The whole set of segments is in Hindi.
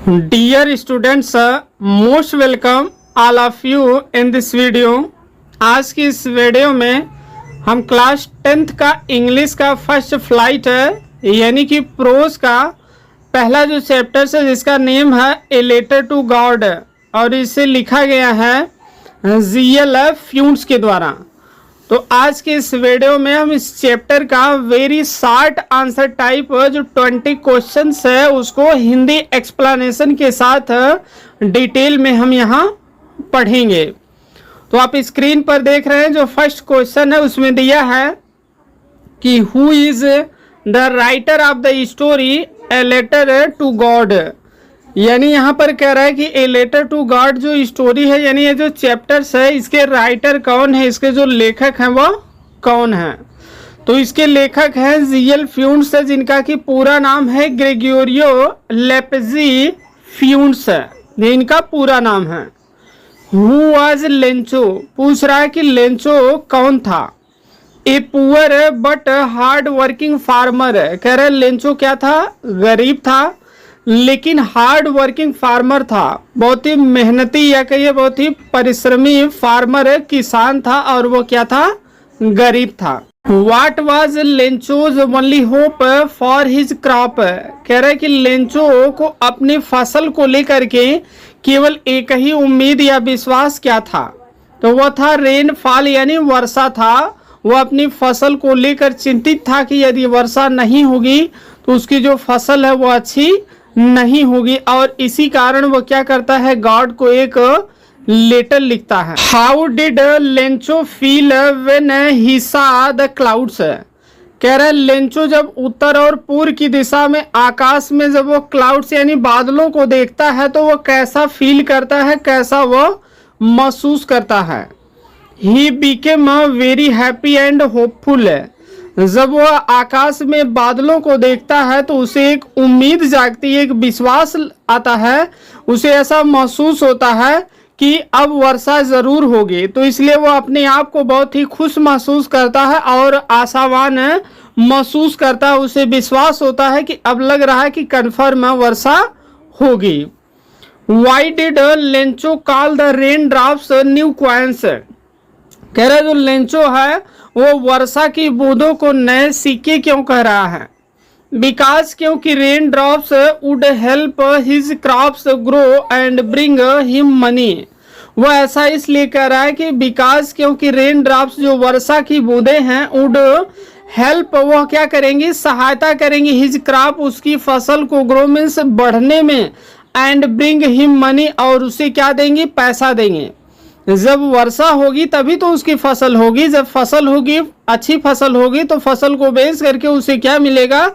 Dear students, most welcome all of you in this video। आज की इस वीडियो में हम क्लास 10th का इंग्लिश का फर्स्ट फ्लाइट है यानी कि प्रोज का पहला जो चैप्टर है जिसका नेम है ए लेटर टू गॉड और इसे लिखा गया है GL फ्यूंट्स के द्वारा। तो आज के इस वीडियो में हम इस चैप्टर का वेरी शॉर्ट आंसर टाइप जो 20 क्वेश्चंस है उसको हिंदी एक्सप्लेनेशन के साथ डिटेल में हम यहाँ पढ़ेंगे। तो आप स्क्रीन पर देख रहे हैं जो फर्स्ट क्वेश्चन है उसमें दिया है कि who is the writer of the story a letter to God. यानी यहाँ पर कह रहा है कि ए लेटर टू गॉड जो स्टोरी है यानी ये जो चैप्टर्स है इसके राइटर कौन है, इसके जो लेखक हैं वो कौन है। तो इसके लेखक हैं GL फ्यूंट्स है जिनका कि पूरा नाम है ग्रेगोरियो लेप्जी फ्यूंट्स है, ये इनका पूरा नाम है। हु वाज लेंचो, पूछ रहा है कि लेंचो कौन था। A poor but hard working farmer, कह रहे लेंचो क्या था, गरीब था लेकिन हार्ड वर्किंग फार्मर था, बहुत ही मेहनती या कहिए बहुत ही परिश्रमी फार्मर किसान था और वो क्या था, गरीब था। What was Lencho's only hope for his crop, कह रहे कि लेंचो को अपनी फसल को लेकर के केवल एक ही उम्मीद या विश्वास क्या था, तो वो था रेनफॉल यानी वर्षा था। वो अपनी फसल को लेकर चिंतित था कि यदि वर्षा नहीं होगी तो उसकी जो फसल है वो अच्छी नहीं होगी और इसी कारण वो क्या करता है, गॉड को एक लेटर लिखता है। How did Lencho feel when he saw the clouds, कह रहे लेंचो जब उत्तर और पूर्व की दिशा में आकाश में जब वो क्लाउड्स यानी बादलों को देखता है तो वो कैसा फील करता है, कैसा वो महसूस करता है। He became very happy and hopeful, जब वो आकाश में बादलों को देखता है तो उसे एक उम्मीद जागती है, एक विश्वास आता है, उसे ऐसा महसूस होता है कि अब वर्षा जरूर होगी। तो इसलिए वो अपने आप को बहुत ही खुश महसूस करता है और आशावान महसूस करता है, उसे विश्वास होता है कि अब लग रहा है कि कन्फर्म वर्षा होगी। Y did Lencho call the rain drops new coins, कह रहे जो लेंचो है वो वर्षा की बूंदों को नए सिक्के क्यों कह रहा है। बिकॉज क्योंकि rain drops would help his crops grow and bring him money, वो ऐसा इसलिए कह रहा है कि बिकॉज क्योंकि रेन ड्रॉप्स जो वर्षा की बूंदें हैं वुड हेल्प, वो क्या करेंगी, सहायता करेंगी, हिज क्रॉप उसकी फसल को ग्रो मीन्स बढ़ने में, एंड ब्रिंग हिम मनी और उसे क्या देंगी, पैसा देंगे। जब वर्षा होगी तभी तो उसकी फसल होगी, जब फसल होगी अच्छी फसल होगी तो फसल को बेच करके उसे क्या मिलेगा,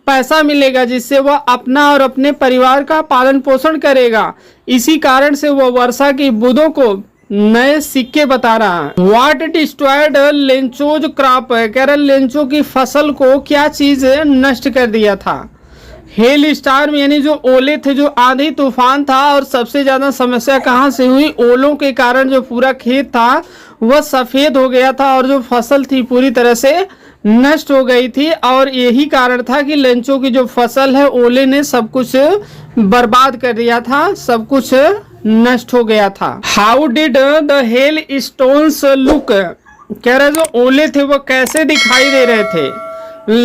पैसा मिलेगा जिससे वह अपना और अपने परिवार का पालन पोषण करेगा। इसी कारण से वह वर्षा की बूंदों को नए सिक्के बता रहा है। व्हाट डिस्ट्रॉयड लेंचोज क्रॉप, कह रहे लेंचो की फसल को क्या चीज नष्ट कर दिया था। हेल स्टार्म यानी जो ओले थे, जो आंधी तूफान था और सबसे ज्यादा समस्या कहाँ से हुई, ओलों के कारण जो पूरा खेत था वह सफेद हो गया था और जो फसल थी पूरी तरह से नष्ट हो गई थी और यही कारण था कि लेंचो की जो फसल है ओले ने सब कुछ बर्बाद कर दिया था, सब कुछ नष्ट हो गया था। How did the hail stones look, कह रहे जो ओले थे वो कैसे दिखाई दे रहे थे,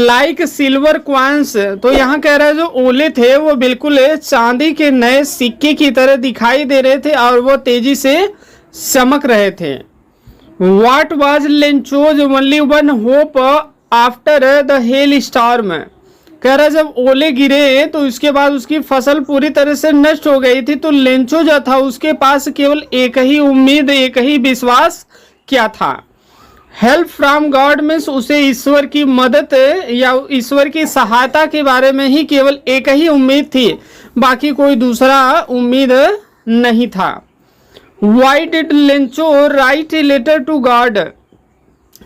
लाइक सिल्वर क्वाइंस, तो यहाँ कह रहा है जो ओले थे वो बिल्कुल चांदी के नए सिक्के की तरह दिखाई दे रहे थे और वो तेजी से चमक रहे थे। What was Lencho's only one hope after the hell storm, कह रहा जब ओले गिरे तो उसके बाद उसकी फसल पूरी तरह से नष्ट हो गई थी तो लेंचो जो था उसके पास केवल एक ही उम्मीद, एक ही विश्वास क्या था, हेल्प फ्रॉम गॉड मीन्स उसे ईश्वर की मदद या ईश्वर की सहायता के बारे में ही केवल एक ही उम्मीद थी, बाकी कोई दूसरा उम्मीद नहीं था। Why did Lencho write a letter to God,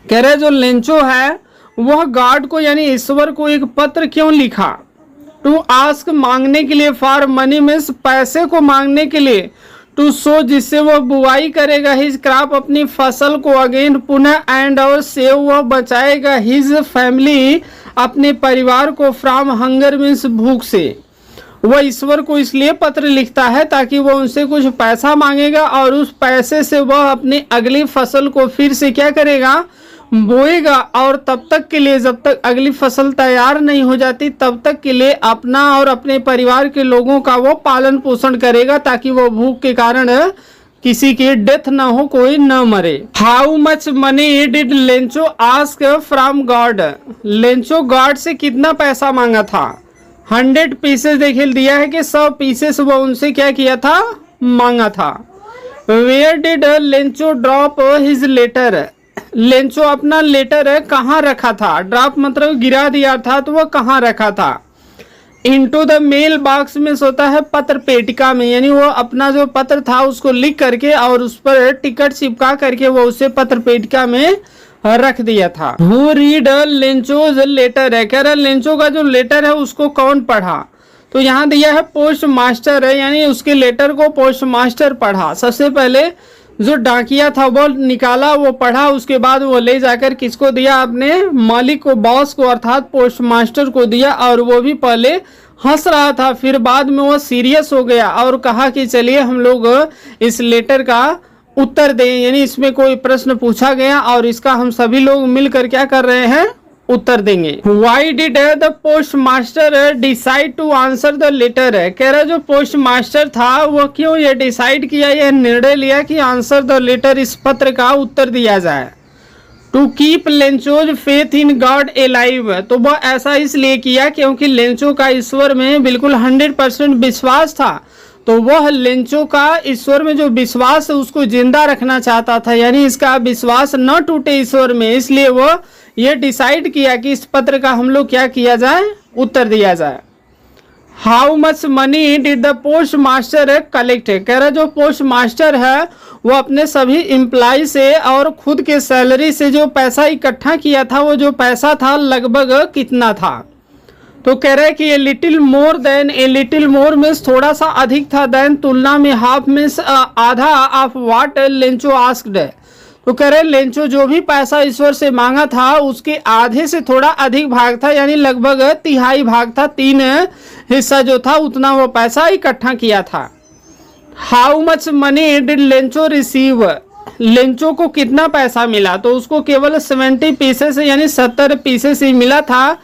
कह रहे जो लेंचो है वह गॉड को यानी ईश्वर को एक पत्र क्यों लिखा। टू आस्क मांगने के लिए, फॉर मनी मीन्स पैसे को मांगने के लिए, टू सो जिससे वह बुआई करेगा, हिज क्रॉप अपनी फसल को अगेन पुनः, एंड और सेव वह बचाएगा, हिज फैमिली अपने परिवार को, फ्रॉम हंगर मीन्स भूख से। वह ईश्वर को इसलिए पत्र लिखता है ताकि वह उनसे कुछ पैसा मांगेगा और उस पैसे से वह अपनी अगली फसल को फिर से क्या करेगा, बोएगा। और तब तक के लिए, जब तक अगली फसल तैयार नहीं हो जाती तब तक के लिए अपना और अपने परिवार के लोगों का वो पालन पोषण करेगा ताकि वो भूख के कारण किसी की डेथ ना हो, कोई न मरे। How much money did Lencho ask from God? Lencho God से कितना पैसा मांगा था? 100 पीसेस देखिए दिया है कि 100 पीसेस वो उनसे क्या किया था, मांगा था। Where did Lencho drop his letter? Lencho अपना लेटर कहाँ रखा था? ड्रॉप मतलब गिरा दिया था, तो वह कहाँ रखा था? इनटू द मेल बॉक्स में होता है पत्र पेटिका में, यानी वो अपना जो पत्र था उसको लिख करके और उस पर टिकट चिपका करके वो उसे पत्र पेटिका में रख दिया था। हु रीड लेंचोज लेटर है, कह रहा लेंचो का जो लेटर है उसको कौन पढ़ा? तो यहाँ दिया है पोस्ट मास्टर है, यानी उसके लेटर को पोस्ट मास्टर पढ़ा। सबसे पहले जो डाकिया था वो निकाला, वो पढ़ा, उसके बाद वो ले जाकर किसको दिया, अपने मालिक को, बॉस को अर्थात पोस्ट मास्टर को दिया। और वो भी पहले हंस रहा था, फिर बाद में वो सीरियस हो गया और कहा कि चलिए हम लोग इस लेटर का उत्तर दें, यानी इसमें कोई प्रश्न पूछा गया और इसका हम सभी लोग मिलकर क्या कर रहे हैं, उत्तर देंगे। Why did the postmaster decide to answer the letter? कह रहा जो पोस्ट मास्टर था वो क्यों ये डिसाइड किया, यह निर्णय लिया कि आंसर द लेटर, इस पत्र का उत्तर दिया जाए। To keep Lencho's faith in God alive, तो वह ऐसा इसलिए किया क्योंकि लेंचो का ईश्वर में बिल्कुल 100% विश्वास था। तो वह लेंचो का ईश्वर में जो विश्वास है उसको जिंदा रखना चाहता था, यानी इसका विश्वास न टूटे ईश्वर में, इसलिए वह ये डिसाइड किया कि इस पत्र का हम लोग क्या किया जाए, उत्तर दिया जाए। How much money did the post master collect? कह रहा जो पोस्ट मास्टर है वो अपने सभी एम्प्लॉय से और खुद के सैलरी से जो पैसा इकट्ठा किया था, वो जो पैसा था लगभग कितना था? तो कह रहे कि a little more than, a little more means थोड़ा सा अधिक था, देन तुलना में, हाफ मीन्स आधा, ऑफ व्हाट लेंचो आस्क्ड। तो कह रहे लेंचो जो भी पैसा ईश्वर से मांगा था उसके आधे से थोड़ा अधिक भाग था, यानी लगभग तिहाई भाग था, 3 हिस्सा जो था उतना वो पैसा इकट्ठा किया था। How much money did Lencho receive? Lencho को कितना पैसा मिला? तो उसको केवल 70 पीसेस यानी 70 पीसेस ही मिला था,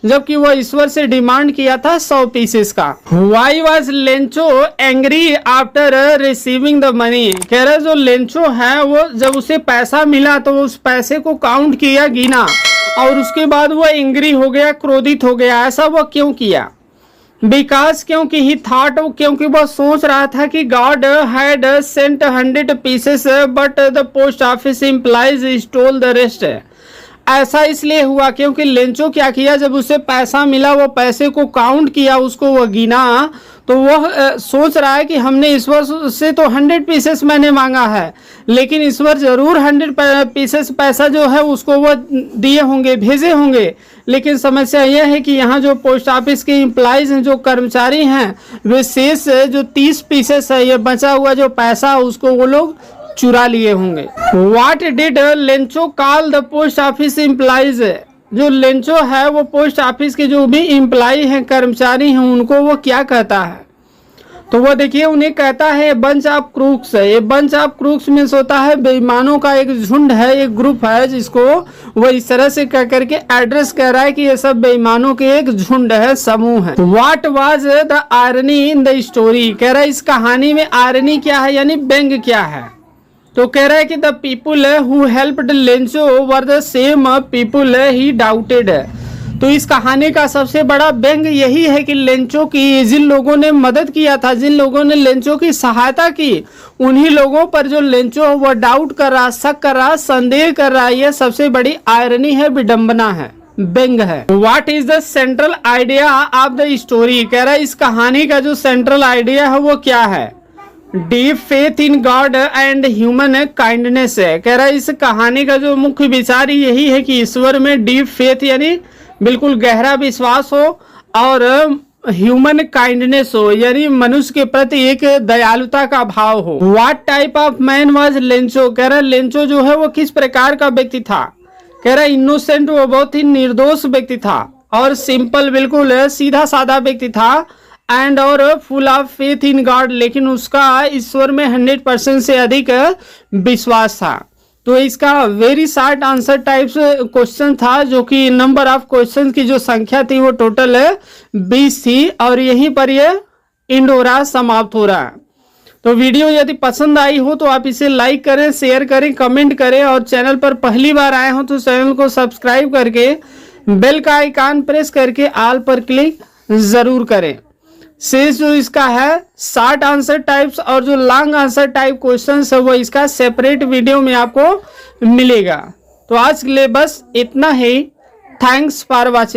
जबकि वो ईश्वर से डिमांड किया था 100 पीसेस का। Why was Lencho angry after receiving the money? कह रहे जो लेंचो है वो जब उसे पैसा मिला तो उस पैसे को काउंट किया, गिना, और उसके बाद वो एंग्री हो गया, क्रोधित हो गया। ऐसा वो क्यों किया? बिकॉज क्योंकि ही थॉट, क्योंकि वह सोच रहा था कि God had sent 100 pieces but the post office employees stole the rest. ऐसा इसलिए हुआ क्योंकि लेंचो क्या किया, जब उसे पैसा मिला वो पैसे को काउंट किया, उसको वह गिना, तो वह सोच रहा है कि हमने ईश्वर से तो 100 पीसेस मैंने मांगा है, लेकिन ईश्वर जरूर 100 पीसेस पैसा जो है उसको वो दिए होंगे, भेजे होंगे। लेकिन समस्या यह है कि यहाँ जो पोस्ट ऑफिस के एम्प्लॉइज हैं, जो कर्मचारी हैं, वे शेष जो 30 पीसेस है, ये बचा हुआ जो पैसा उसको वो लोग चुरा लिए होंगे। What did Lencho call the post office employees? जो लेंचो है वो पोस्ट ऑफिस के जो भी एम्प्लॉय हैं, कर्मचारी हैं, उनको वो क्या कहता है? तो वो देखिए उन्हें कहता है बंच ऑफ क्रूक्स। ये बंच ऑफ क्रूक्स मीन्स होता है बेईमानों का एक झुंड है, एक ग्रुप है, जिसको वो इस तरह से कह करके एड्रेस कर रहा है कि ये सब बेईमानों के एक झुंड है, समूह है। What was the irony in the story? कह रहा है इस कहानी में आयरनी क्या है, यानी व्यंग क्या है? तो कह रहा है कि the people who helped Lencho were the same people he doubted. तो इस कहानी का सबसे बड़ा व्यंग यही है कि लेंचो की, जिन लोगों ने मदद किया था, जिन लोगों ने लेंचो की सहायता की, उन्हीं लोगों पर जो लेंचो वो डाउट कर रहा, शक कर रहा, संदेह कर रहा, यह सबसे बड़ी आयरनी है, विडंबना है, व्यंग है। What is the central idea of the story? कह रहा है इस कहानी का जो सेंट्रल आइडिया है वो क्या है? Deep faith in God and human kindness है। कह रहा है इस कहानी का जो मुख्य विचार यही है कि ईश्वर में डीप फेथ यानी बिल्कुल गहरा विश्वास हो और ह्यूमन काइंडनेस हो, यानी मनुष्य के प्रति एक दयालुता का भाव हो। What type of man was Lencho? कह रहा है लेंचो जो है वो किस प्रकार का व्यक्ति था? कह रहा है इनोसेंट, वो बहुत ही निर्दोष व्यक्ति था, और सिंपल बिल्कुल सीधा साधा व्यक्ति था। एंड और full of faith in God, लेकिन उसका ईश्वर में 100% से अधिक विश्वास था। तो इसका very short answer types question था, जो कि नंबर ऑफ क्वेश्चन की जो संख्या थी वो टोटल 20 थी, और यहीं पर ये एंड हो रहा, समाप्त हो रहा। तो वीडियो यदि पसंद आई हो तो आप इसे लाइक करें, शेयर करें, कमेंट करें, और चैनल पर पहली बार आए हो तो चैनल को सब्सक्राइब करके बेल का आइकन प्रेस करके ऑल पर क्लिक जरूर करें। शेष जो इसका है शॉर्ट आंसर टाइप्स और जो लॉन्ग आंसर टाइप क्वेश्चन है वो इसका सेपरेट वीडियो में आपको मिलेगा। तो आज के लिए बस इतना ही। Thanks for watching.